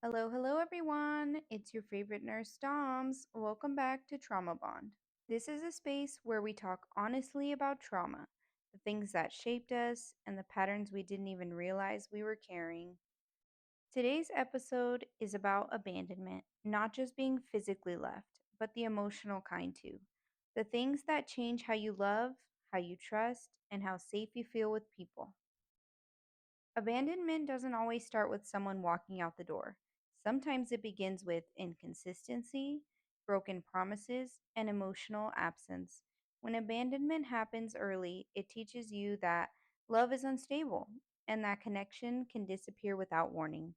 Hello, hello everyone. It's your favorite nurse, Doms. Welcome back to Trauma Bond. This is a space where we talk honestly about trauma, the things that shaped us, and the patterns we didn't even realize we were carrying. Today's episode is about abandonment, not just being physically left, but the emotional kind too. The things that change how you love, how you trust, and how safe you feel with people. Abandonment doesn't always start with someone walking out the door. Sometimes it begins with inconsistency, broken promises, and emotional absence. When abandonment happens early, it teaches you that love is unstable and that connection can disappear without warning.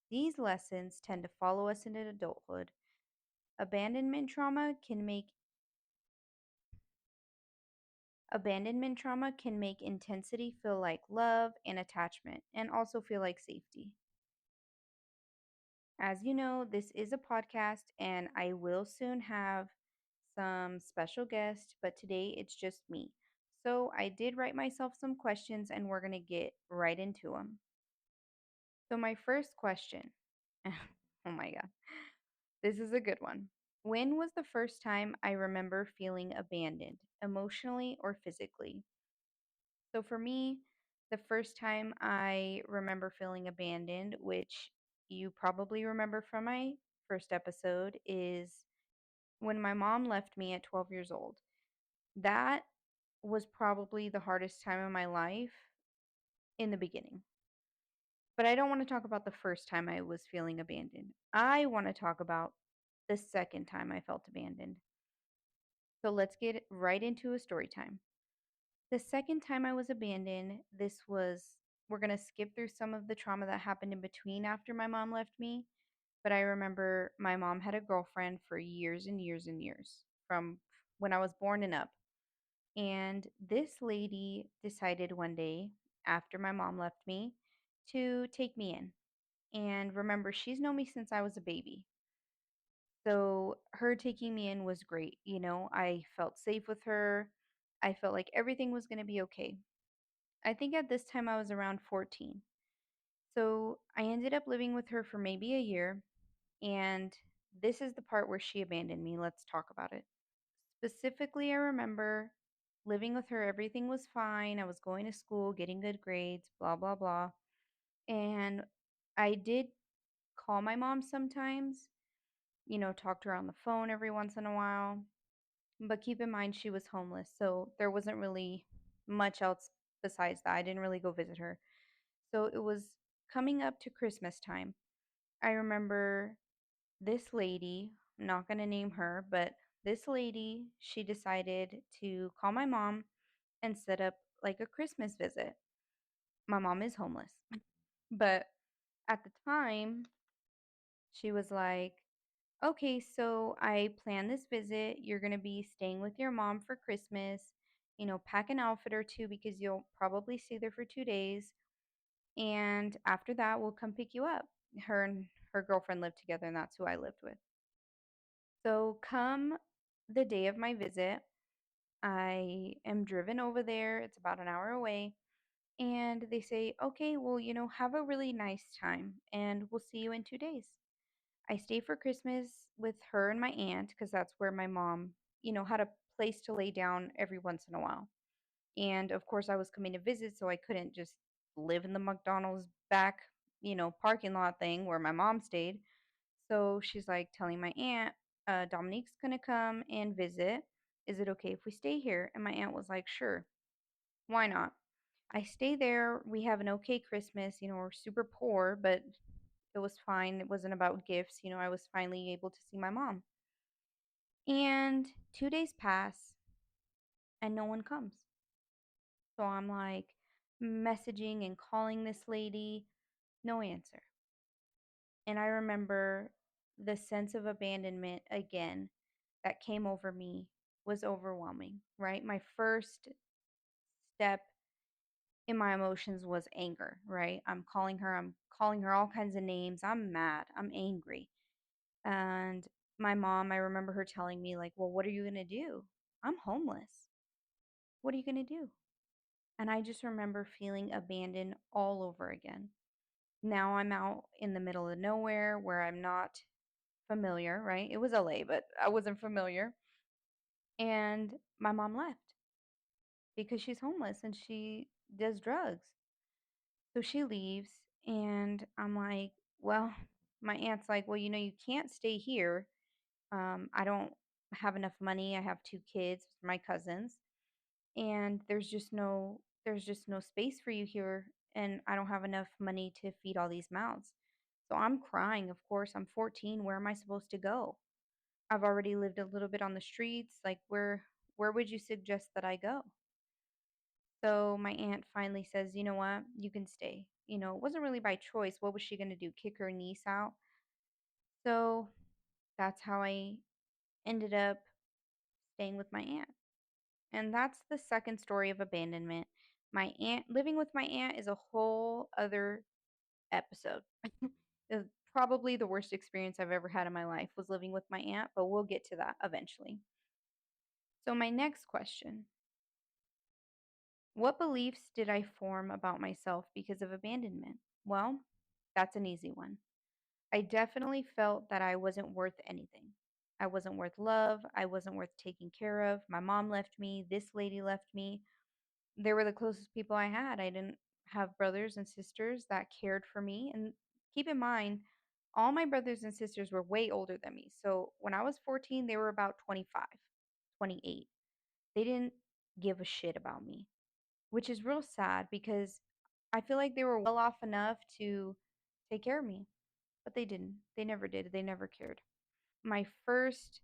These lessons tend to follow us into adulthood. Abandonment trauma can make Abandonment trauma can make intensity feel like love and attachment and also feel like safety. As you know, this is a podcast and I will soon have some special guests, but today it's just me. So I did write myself some questions and we're going to get right into them. So, my first question, oh my God, this is a good one. When was the first time I remember feeling abandoned, emotionally or physically? So, for me, the first time I remember feeling abandoned, which you probably remember from my first episode, is when my mom left me at 12 years old. That was probably the hardest time in my life in the beginning. But I don't want to talk about the first time I was feeling abandoned. I want to talk about the second time I felt abandoned. So let's get right into a story time. The second time I was abandoned, we're going to skip through some of the trauma that happened in between after my mom left me. But I remember my mom had a girlfriend for years and years and years from when I was born and up. And this lady decided one day after my mom left me to take me in. And remember, she's known me since I was a baby. So her taking me in was great. I felt safe with her. I felt like everything was going to be okay. I think at this time I was around 14. So I ended up living with her for maybe a year. And this is the part where she abandoned me. Let's talk about it. Specifically, I remember living with her, everything was fine. I was going to school, getting good grades, blah, blah, blah. And I did call my mom sometimes, talk to her on the phone every once in a while. But keep in mind, she was homeless. So there wasn't really much else besides that. I didn't really go visit her. So it was coming up to Christmas time. I remember this lady, I'm not going to name her, but this lady, she decided to call my mom and set up like a Christmas visit. My mom is homeless. But at the time, she was like, okay, so I planned this visit. You're going to be staying with your mom for Christmas. Pack an outfit or two because you'll probably stay there for 2 days. And after that, we'll come pick you up. Her and her girlfriend lived together, and that's who I lived with. So, come the day of my visit, I am driven over there. It's about an hour away. And they say, okay, well, have a really nice time and we'll see you in 2 days. I stay for Christmas with her and my aunt because that's where my mom, had a place to lay down every once in a while. And of course, I was coming to visit, so I couldn't just live in the McDonald's back, parking lot thing where my mom stayed. So she's like telling my aunt, Dominique's going to come and visit. Is it okay if we stay here? And my aunt was like, sure, why not? I stay there. We have an okay Christmas. We're super poor, but it was fine. It wasn't about gifts. I was finally able to see my mom. And 2 days pass and no one comes. So I'm like messaging and calling this lady, no answer. And I remember the sense of abandonment again that came over me was overwhelming, right? My first step in my emotions was anger, right? I'm calling her all kinds of names. I'm mad, I'm angry. And my mom, I remember her telling me, like, well, what are you going to do? I'm homeless. What are you going to do? And I just remember feeling abandoned all over again. Now I'm out in the middle of nowhere where I'm not familiar, right? It was LA, but I wasn't familiar. And my mom left because she's homeless and she does drugs. So she leaves, and I'm like, well, my aunt's like, well, you can't stay here. I don't have enough money. I have two kids, my cousins, and there's just no space for you here, and I don't have enough money to feed all these mouths. So I'm crying, of course. I'm 14. Where am I supposed to go? I've already lived a little bit on the streets. Like where would you suggest that I go? So my aunt finally says, "You know what? You can stay." It wasn't really by choice. What was she going to do? Kick her niece out? So that's how I ended up staying with my aunt. And that's the second story of abandonment. My aunt living with my aunt is a whole other episode. Probably the worst experience I've ever had in my life was living with my aunt, but we'll get to that eventually. So my next question, what beliefs did I form about myself because of abandonment? Well, that's an easy one. I definitely felt that I wasn't worth anything. I wasn't worth love. I wasn't worth taking care of. My mom left me. This lady left me. They were the closest people I had. I didn't have brothers and sisters that cared for me. And keep in mind, all my brothers and sisters were way older than me. So when I was 14, they were about 25, 28. They didn't give a shit about me, which is real sad because I feel like they were well off enough to take care of me, but they didn't. They never did. They never cared. My first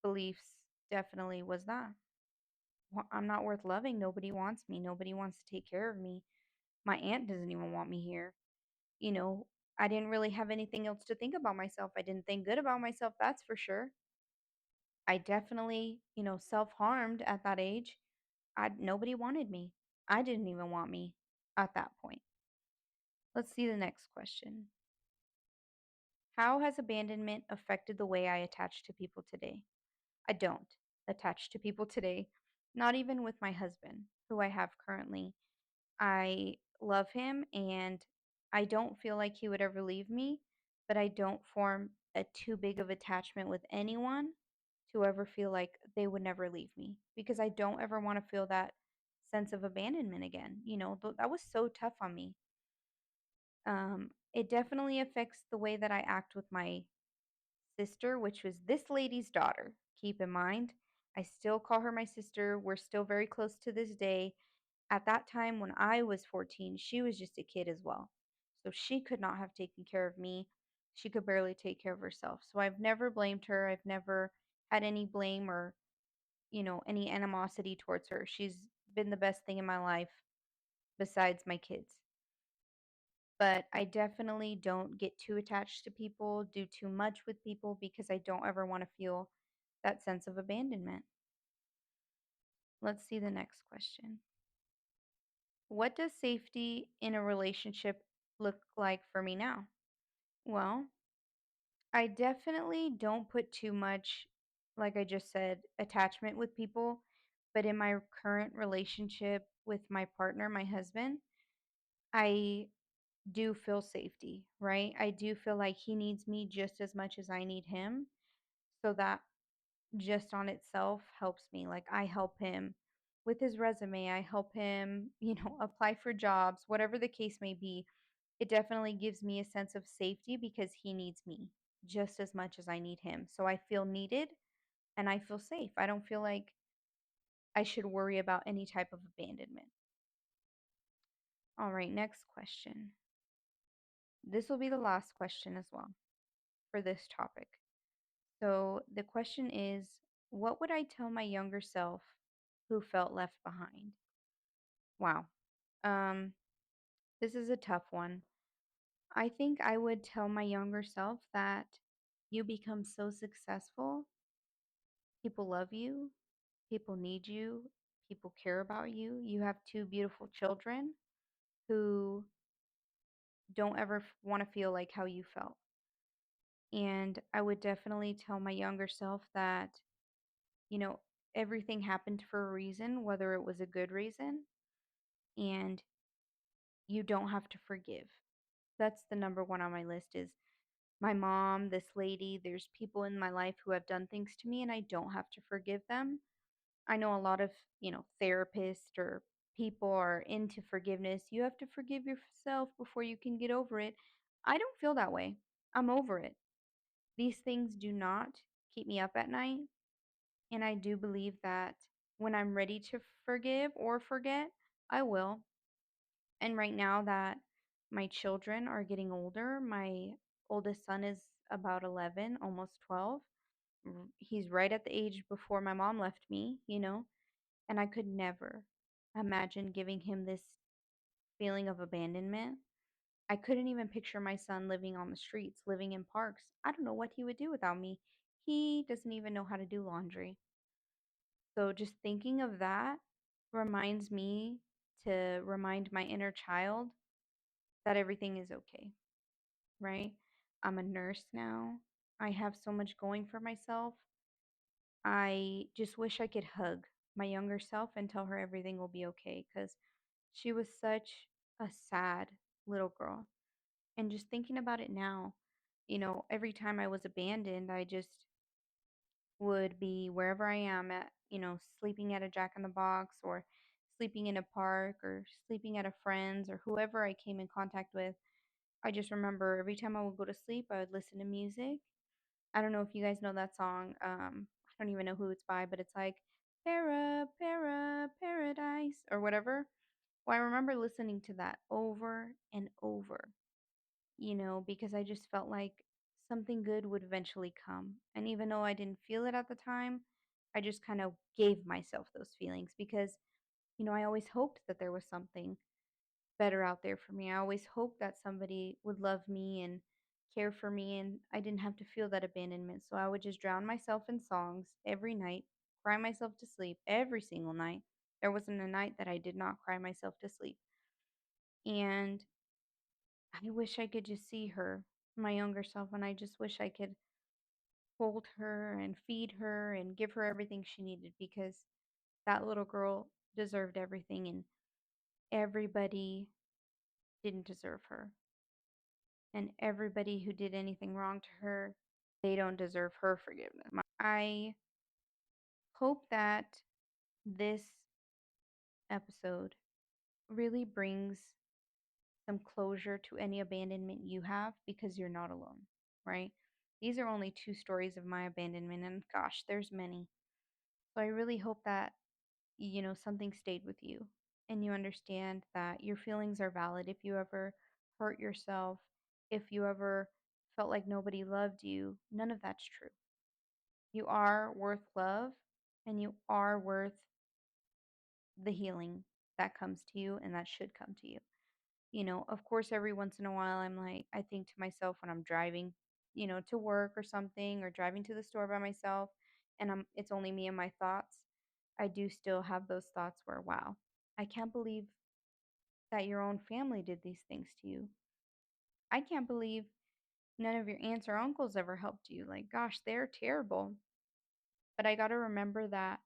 beliefs definitely was that I'm not worth loving. Nobody wants me. Nobody wants to take care of me. My aunt doesn't even want me here. You know, I didn't really have anything else to think about myself. I didn't think good about myself, that's for sure. I definitely, self-harmed at that age. Nobody wanted me. I didn't even want me at that point. Let's see the next question. How has abandonment affected the way I attach to people today? I don't attach to people today, not even with my husband, who I have currently. I love him and I don't feel like he would ever leave me, but I don't form a too big of attachment with anyone to ever feel like they would never leave me because I don't ever want to feel that sense of abandonment again. That was so tough on me. It definitely affects the way that I act with my sister, which was this lady's daughter. Keep in mind, I still call her my sister. We're still very close to this day. At that time when I was 14, she was just a kid as well. So she could not have taken care of me. She could barely take care of herself. So I've never blamed her. I've never had any blame or, any animosity towards her. She's been the best thing in my life besides my kids. But I definitely don't get too attached to people, do too much with people because I don't ever want to feel that sense of abandonment. Let's see the next question. What does safety in a relationship look like for me now? Well, I definitely don't put too much, like I just said, attachment with people. But in my current relationship with my partner, my husband, I do feel safety, right? I do feel like he needs me just as much as I need him. So that just on itself helps me. Like I help him with his resume, I help him, apply for jobs, whatever the case may be. It definitely gives me a sense of safety because he needs me just as much as I need him. So I feel needed and I feel safe. I don't feel like I should worry about any type of abandonment. All right, next question. This will be the last question as well for this topic. So the question is, what would I tell my younger self who felt left behind? Wow. Um, this is a tough one. I think I would tell my younger self that you become so successful, people love you, people need you, people care about you. You have two beautiful children who don't ever want to feel like how you felt. And I would definitely tell my younger self that, you know, everything happened for a reason, whether it was a good reason, and you don't have to forgive. That's the number one on my list is my mom, this lady. There's people in my life who have done things to me and I don't have to forgive them. I know a lot of, therapists or people are into forgiveness. You have to forgive yourself before you can get over it. I don't feel that way. I'm over it. These things do not keep me up at night. And I do believe that when I'm ready to forgive or forget, I will. And right now that my children are getting older, my oldest son is about 11, almost 12. He's right at the age before my mom left me. And I could never imagine giving him this feeling of abandonment. I couldn't even picture my son living on the streets, living in parks. I don't know what he would do without me. He doesn't even know how to do laundry. So just thinking of that reminds me to remind my inner child that everything is okay, right? I'm a nurse now. I have so much going for myself. I just wish I could hug my younger self and tell her everything will be okay because she was such a sad little girl. And just thinking about it now, every time I was abandoned, I just would be wherever I am at, sleeping at a Jack in the Box or sleeping in a park or sleeping at a friend's or whoever I came in contact with. I just remember every time I would go to sleep, I would listen to music. I don't know if you guys know that song. I don't even know who it's by, but it's like Paradise or whatever. Well, I remember listening to that over and over, because I just felt like something good would eventually come. And even though I didn't feel it at the time, I just kind of gave myself those feelings because, I always hoped that there was something better out there for me. I always hoped that somebody would love me and care for me, and I didn't have to feel that abandonment. So I would just drown myself in songs every night, cry myself to sleep every single night. There wasn't a night that I did not cry myself to sleep. And I wish I could just see her, my younger self, and I just wish I could hold her and feed her and give her everything she needed because that little girl deserved everything and everybody didn't deserve her. And everybody who did anything wrong to her, they don't deserve her forgiveness. I hope that this episode really brings some closure to any abandonment you have because you're not alone, right? These are only two stories of my abandonment, and gosh, there's many. So I really hope that, something stayed with you and you understand that your feelings are valid. If you ever hurt yourself, if you ever felt like nobody loved you, none of that's true. You are worth love and you are worth the healing that comes to you and that should come to you. Of course, every once in a while, I think to myself when I'm driving, to work or something, or driving to the store by myself, and it's only me and my thoughts. I do still have those thoughts where, wow, I can't believe that your own family did these things to you. I can't believe none of your aunts or uncles ever helped you. Like, gosh, they're terrible. But I got to remember that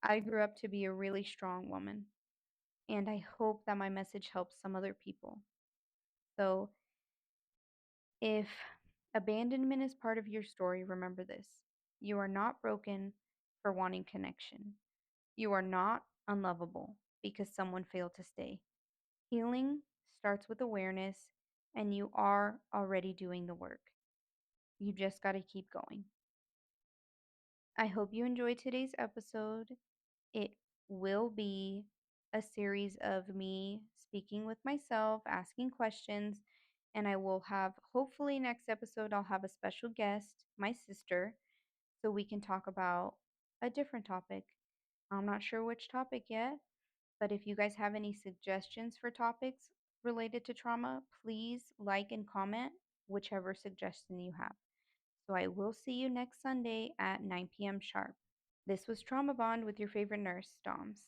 I grew up to be a really strong woman, and I hope that my message helps some other people. So, if abandonment is part of your story, remember this: you are not broken for wanting connection. You are not unlovable because someone failed to stay. Healing starts with awareness, and you are already doing the work. You just got to keep going. I hope you enjoyed today's episode. It will be a series of me speaking with myself, asking questions, and I will have, hopefully, next episode, I'll have a special guest, my sister, so we can talk about a different topic. I'm not sure which topic yet, but if you guys have any suggestions for topics related to trauma, please like and comment whichever suggestion you have. So I will see you next Sunday at 9 p.m. sharp. This was Trauma Bond with your favorite nurse, Doms.